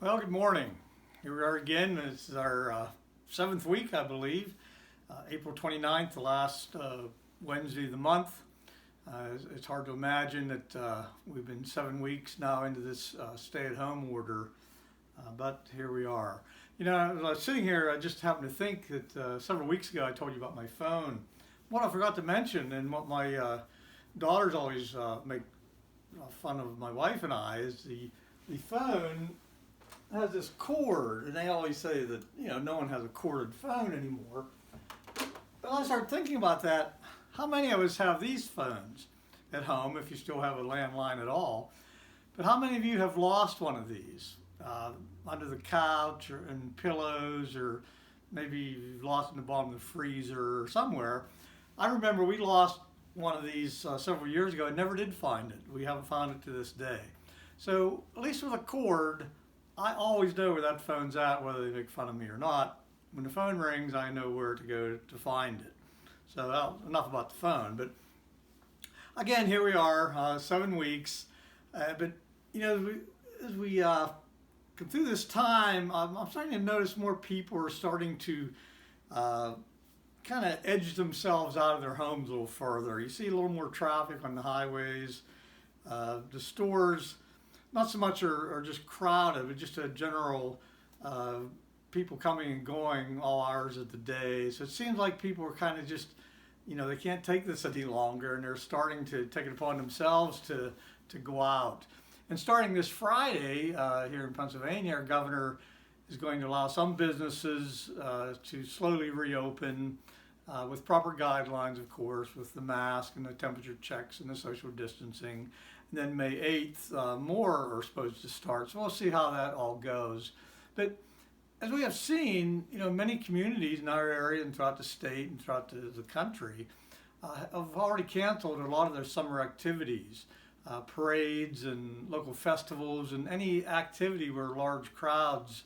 Well, good morning. Here we are again. This is our seventh week, I believe. April 29th, the last Wednesday of the month. It's hard to imagine that we've been 7 weeks now into this stay-at-home order, but here we are. You know, as I was sitting here, I just happened to think that several weeks ago I told you about my phone. What I forgot to mention, and what my daughters always make fun of my wife and I, is the phone has this cord, and they always say that, no one has a corded phone anymore. But I started thinking about that. How many of us have these phones at home, if you still have a landline at all? But how many of you have lost one of these under the couch or in pillows, or maybe you've lost it in the bottom of the freezer or somewhere? I remember we lost one of these several years ago and never did find it. We haven't found it to this day. So at least with a cord, I always know where that phone's at, whether they make fun of me or not. When the phone rings, I know where to go to find it. So enough about the phone. But again, here we are, 7 weeks. But as we come through this time, I'm starting to notice more people are starting to kind of edge themselves out of their homes a little further. You see a little more traffic on the highways. The stores, not so much are just crowded, but just a general people coming and going all hours of the day. So it seems like people are kind of just, they can't take this any longer, and they're starting to take it upon themselves to go out. And starting this Friday here in Pennsylvania, our governor is going to allow some businesses to slowly reopen with proper guidelines, of course, with the mask and the temperature checks and the social distancing. And then May 8th, more are supposed to start. So we'll see how that all goes. But as we have seen, many communities in our area and throughout the state and throughout the country have already canceled a lot of their summer activities, parades and local festivals and any activity where large crowds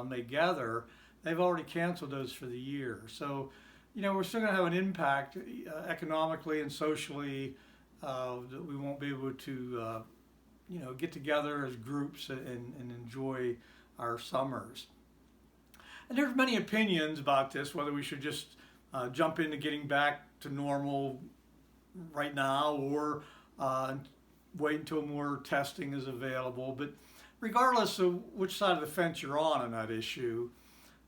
may gather. They've already canceled those for the year. So, we're still going to have an impact economically and socially. That we won't be able to, get together as groups and enjoy our summers. And there's many opinions about this, whether we should just jump into getting back to normal right now or wait until more testing is available. But regardless of which side of the fence you're on that issue,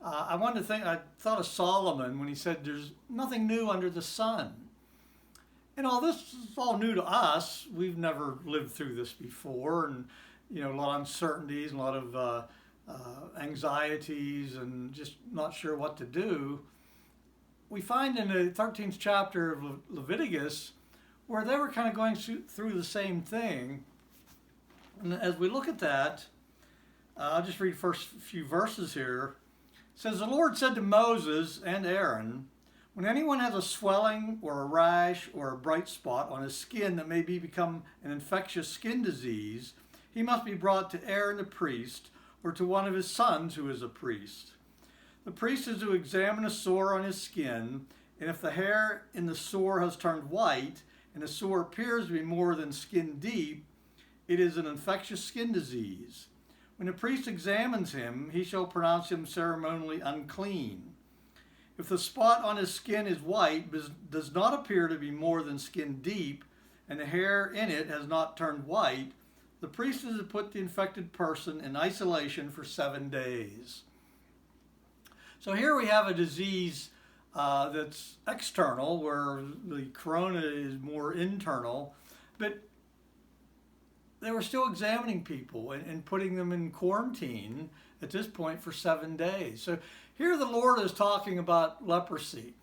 I thought of Solomon when he said, "There's nothing new under the sun." And all this is all new to us. We've never lived through this before, and a lot of uncertainties, a lot of anxieties, and just not sure what to do. We find in the 13th chapter of Leviticus where they were kind of going through the same thing. And as we look at that, I'll just read the first few verses here. It says, "The Lord said to Moses and Aaron, when anyone has a swelling or a rash or a bright spot on his skin that may become an infectious skin disease, he must be brought to Aaron the priest or to one of his sons who is a priest. The priest is to examine a sore on his skin, and if the hair in the sore has turned white and the sore appears to be more than skin deep, it is an infectious skin disease. When the priest examines him, he shall pronounce him ceremonially unclean. If the spot on his skin is white, but does not appear to be more than skin deep, and the hair in it has not turned white, the priest is to put the infected person in isolation for 7 days." So here we have a disease that's external, where the corona is more internal, but they were still examining people and putting them in quarantine at this point for 7 days. So here the Lord is talking about leprosy.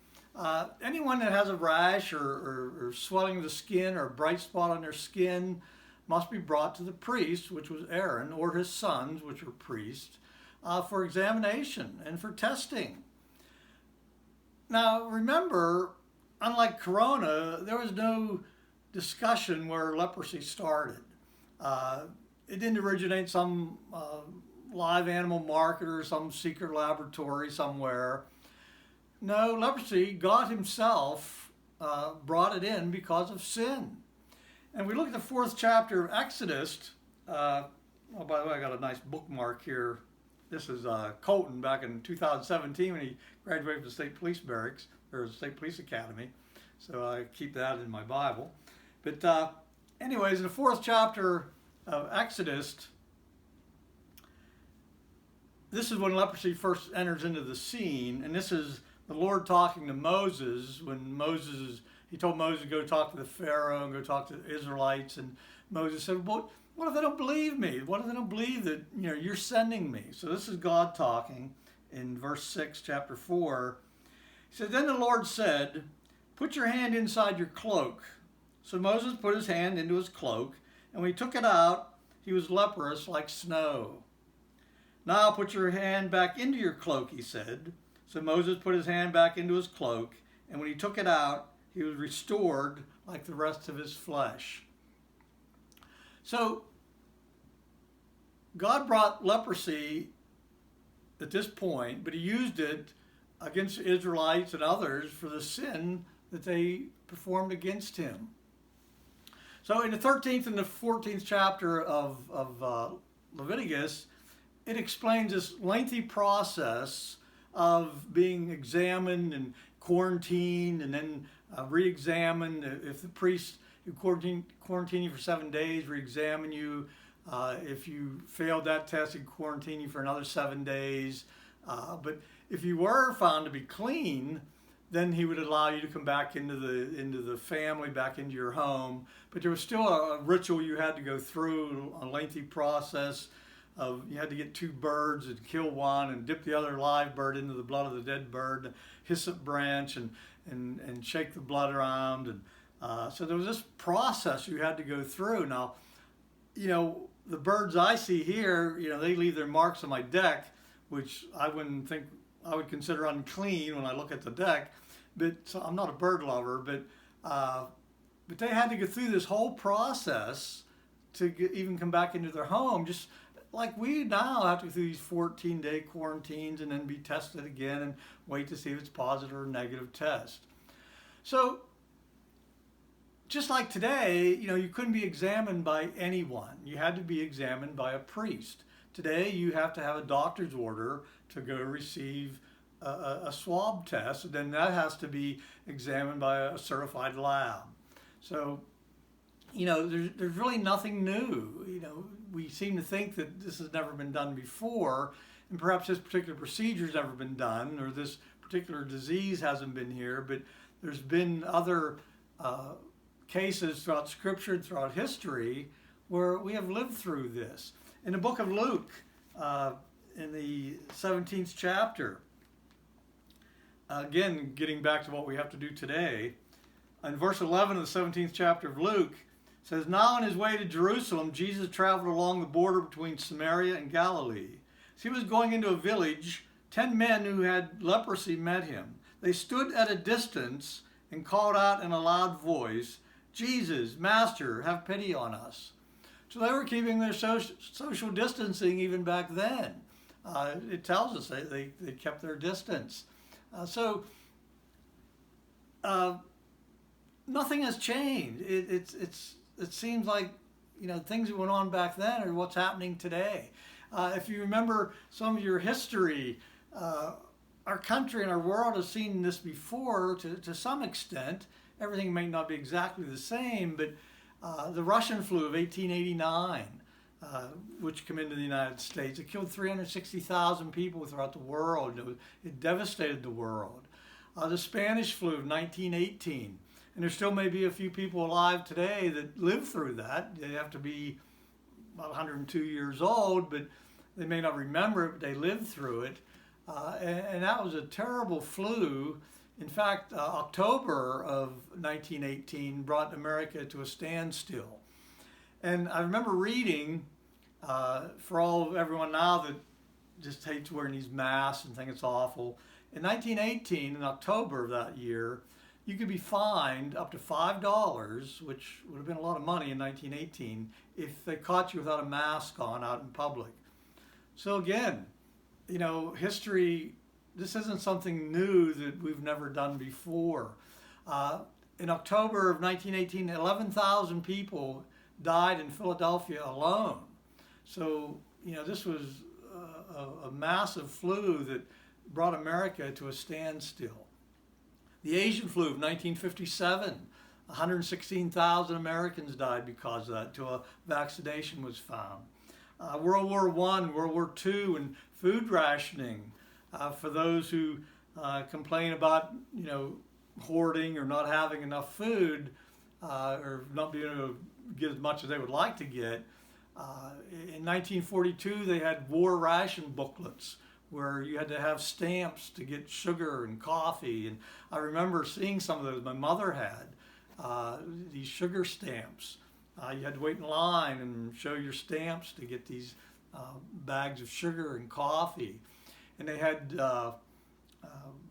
Anyone that has a rash or swelling of the skin or a bright spot on their skin must be brought to the priest, which was Aaron, or his sons, which were priests, for examination and for testing. Now remember, unlike corona, there was no discussion where leprosy started. It didn't originate some live animal market or some secret laboratory somewhere. No, leprosy, God himself brought it in because of sin. And we look at the 4th chapter of Exodus, Oh, by the way, I got a nice bookmark here. This is Colton back in 2017 when he graduated from the State Police Barracks, or the State Police Academy. So I keep that in my Bible. But anyways, in the 4th chapter of Exodus, this is when leprosy first enters into the scene, and this is the Lord talking to Moses when he told Moses to go talk to the Pharaoh and go talk to the Israelites, and Moses said, "What if they don't believe me? What if they don't believe that you're sending me?" So this is God talking in verse 6, chapter 4. He said, "Then the Lord said, 'Put your hand inside your cloak.' So Moses put his hand into his cloak, and when he took it out, he was leprous like snow. 'Now put your hand back into your cloak,' he said. So Moses put his hand back into his cloak, and when he took it out, he was restored like the rest of his flesh." So God brought leprosy at this point, but he used it against the Israelites and others for the sin that they performed against him. So in the 13th and the 14th chapter of Leviticus, it explains this lengthy process of being examined and quarantined and then re-examined. If the priest who quarantine you for 7 days, re-examine you. If you failed that test, he'd quarantine you for another 7 days. But if you were found to be clean, then he would allow you to come back into the family, back into your home. But there was still a ritual you had to go through, a lengthy process of you had to get 2 birds and kill one and dip the other live bird into the blood of the dead bird, hyssop branch, and shake the blood around. And so there was this process you had to go through. Now, the birds I see here, they leave their marks on my deck, which I wouldn't think I would consider unclean when I look at the deck. But so I'm not a bird lover, but they had to go through this whole process to even come back into their home, just like we now have to go through these 14-day quarantines and then be tested again and wait to see if it's positive or negative test. So just like today, you couldn't be examined by anyone. You had to be examined by a priest. Today, you have to have a doctor's order to go receive a swab test, and then that has to be examined by a certified lab. So, there's really nothing new. We seem to think that this has never been done before, and perhaps this particular procedure has never been done, or this particular disease hasn't been here, but there's been other cases throughout Scripture, throughout history, where we have lived through this. In the book of Luke, in the 17th chapter, again, getting back to what we have to do today, in verse 11 of the 17th chapter of Luke, it says, "Now on his way to Jerusalem, Jesus traveled along the border between Samaria and Galilee. As he was going into a village, 10 men who had leprosy met him. They stood at a distance and called out in a loud voice, 'Jesus, Master, have pity on us.'" So they were keeping their social distancing even back then. It tells us they kept their distance. So nothing has changed. It seems like things that went on back then are what's happening today. If you remember some of your history, our country and our world has seen this before to some extent. Everything may not be exactly the same, but the Russian flu of 1889, which came into the United States, it killed 360,000 people throughout the world. It devastated the world. The Spanish flu of 1918, and there still may be a few people alive today that lived through that. They have to be about 102 years old, but they may not remember it, but they lived through it. And that was a terrible flu. In fact, October of 1918 brought America to a standstill. And I remember reading, for everyone now that just hates wearing these masks and think it's awful, in 1918, in October of that year, you could be fined up to $5, which would have been a lot of money in 1918, if they caught you without a mask on out in public. So again, history, this isn't something new that we've never done before. In October of 1918, 11,000 people died in Philadelphia alone. So, this was a massive flu that brought America to a standstill. The Asian flu of 1957, 116,000 Americans died because of that until a vaccination was found. World War I, World War II, and food rationing for those who complain about, hoarding or not having enough food or not being able to get as much as they would like to get. In 1942, they had war ration booklets where you had to have stamps to get sugar and coffee. And I remember seeing some of those. My mother had these sugar stamps. You had to wait in line and show your stamps to get these bags of sugar and coffee. And they had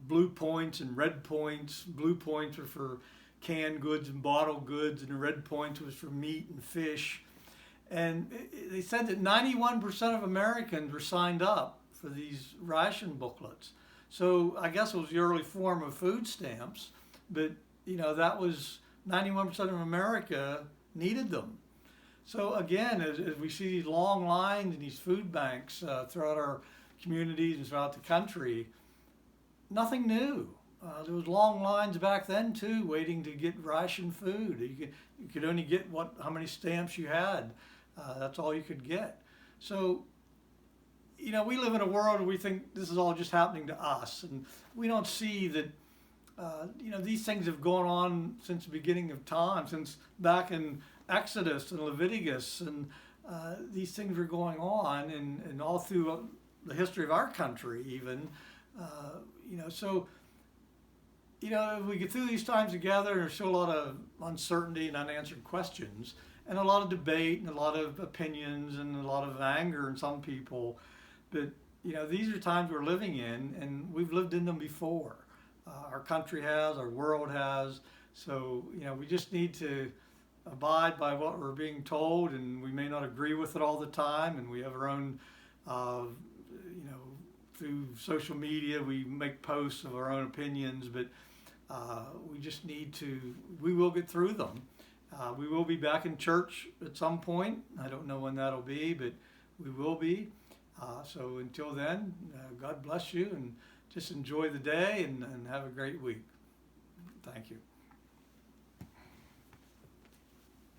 blue points and red points. Blue points were for canned goods and bottled goods, and the red points was for meat and fish. And they said that 91% of Americans were signed up for these ration booklets. So I guess it was the early form of food stamps, but that was 91% of America needed them. So again, as we see these long lines in these food banks throughout our communities and throughout the country, nothing new. There was long lines back then too, waiting to get ration food. You could only get how many stamps you had. That's all you could get. So, we live in a world where we think this is all just happening to us, and we don't see that, these things have gone on since the beginning of time, since back in Exodus and Leviticus, and these things were going on, and all through the history of our country even, so, we get through these times together, there's still a lot of uncertainty and unanswered questions, and a lot of debate and a lot of opinions and a lot of anger in some people. But, these are times we're living in, and we've lived in them before. Our country has, our world has. So, we just need to abide by what we're being told, and we may not agree with it all the time, and we have our own, through social media, we make posts of our own opinions, but we just need we will get through them. We will be back in church at some point. I don't know when that'll be, but we will be. So until then, God bless you, and just enjoy the day and have a great week. Thank you.